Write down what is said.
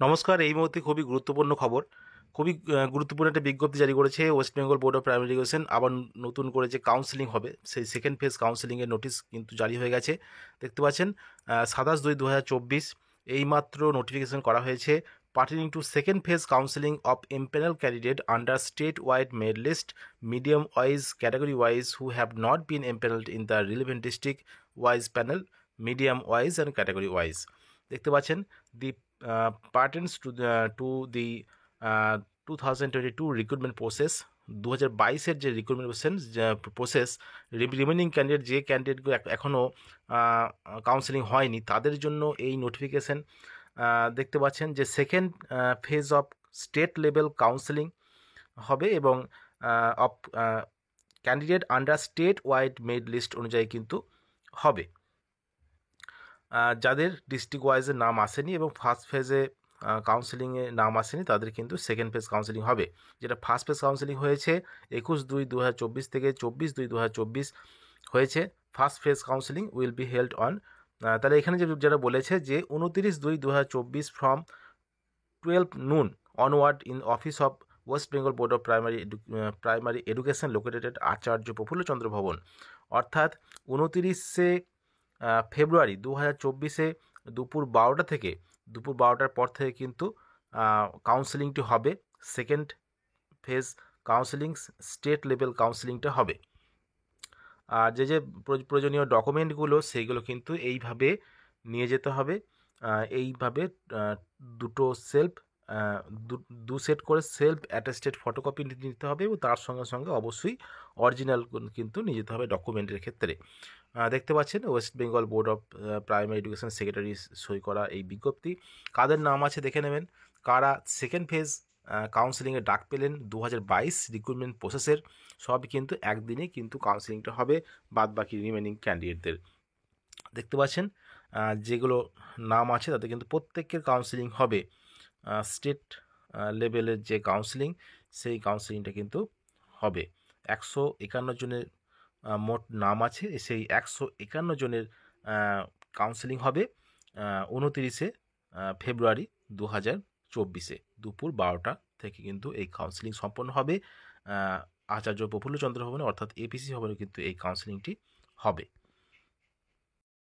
নমস্কার। এই মুহূর্তে খুবই গুরুত্বপূর্ণ খবর। খুবই গুরুত্বপূর্ণ একটা বিজ্ঞপ্তি জারি করেছে West Bengal Board of Primary education. আবার নতুন করে যে কাউন্সেলিং হবে, সেই সেকেন্ড ফেজ কাউন্সেলিংয়ের নোটিশ কিন্তু জারি হয়ে গেছে। দেখতে পাচ্ছেন 27/2/2024 এইমাত্র নোটিফিকেশন করা হয়েছে। Pertaining to second phase counselling of empanel candidate under state wide merit list medium wise category wise who have not been empanelled in the relevant district wise panel medium wise and category wise. দেখতে পাচ্ছেন the pertains to the 2022 recruitment process. 2022-এর যে recruitment process, remaining candidate যে ক্যান্ডিডেটগুলো এখনও counselling হয়নি তাদের জন্য এই নোটিফিকেশন। দেখতে পাচ্ছেন যে second phase of state level counselling হবে এবং of candidate under state wide merit list অনুযায়ী কিন্তু হবে। যাদের ডিস্ট্রিক্ট ওয়াইজের নাম আসেনি এবং ফার্স্ট ফেজে কাউন্সেলিংয়ে নাম আসেনি তাদের কিন্তু সেকেন্ড ফেজ কাউন্সেলিং হবে। যেটা ফার্স্ট ফেজ কাউন্সেলিং হয়েছে 21/2/2024 থেকে 24/2/2024 হয়েছে। First phase counselling will be held on, তাহলে এখানে যেটা বলেছে যে 29/2/2024 from 12 noon onward in office of West Bengal Board of Primary Education located at Acharya Prafullachandra Bhavan. অর্থাৎ 29শে ফেব্রুয়ারি 2024 দুপুর 12টা থেকে দুপুর 12টার পর থেকে কিন্তু কাউন্সেলিংটি হবে। Second phase counselling state level কাউন্সেলিংটা হবে। আর যে প্রয়োজনীয় ডকুমেন্টগুলো সেইগুলো কিন্তু এইভাবে নিয়ে যেতে হবে। এইভাবে দুটো দু সেট করে সেলফ অ্যাটেস্টেড ফটোকপি নিতে হবে এবং তার সঙ্গে সঙ্গে অবশ্যই অরিজিনাল কিন্তু নিয়ে যেতে হবে ডকুমেন্টের ক্ষেত্রে। দেখতে পাচ্ছেন West Bengal Board of Primary education secretary সই করা এই বিজ্ঞপ্তি। কাদের নাম আছে দেখে নেবেন, কারা সেকেন্ড ফেজ কাউন্সেলিংয়ে ডাক পেলেন 2022 রিক্রুটমেন্ট প্রসেসের। সবই কিন্তু একদিনে কিন্তু কাউন্সেলিংটা হবে বাদ বাকি রিমেনিং ক্যান্ডিডেটদের। দেখতে পাচ্ছেন যেগুলো নাম আছে তাদের কিন্তু প্রত্যেকের কাউন্সেলিং হবে। স্টেট লেভেলের যে কাউন্সেলিং সেই কাউন্সেলিংটা কিন্তু হবে। 151 জনের মোট নাম আছে, সেই 151 জনের কাউন্সেলিং হবে 29শে ফেব্রুয়ারি 2024 দুপুর 12টা থেকে কিন্তু এই কাউন্সেলিং সম্পন্ন হবে। আচার্য প্রফুল্লচন্দ্র ভবনে অর্থাৎ এপিসি ভবনে কিন্তু এই কাউন্সেলিংটি হবে।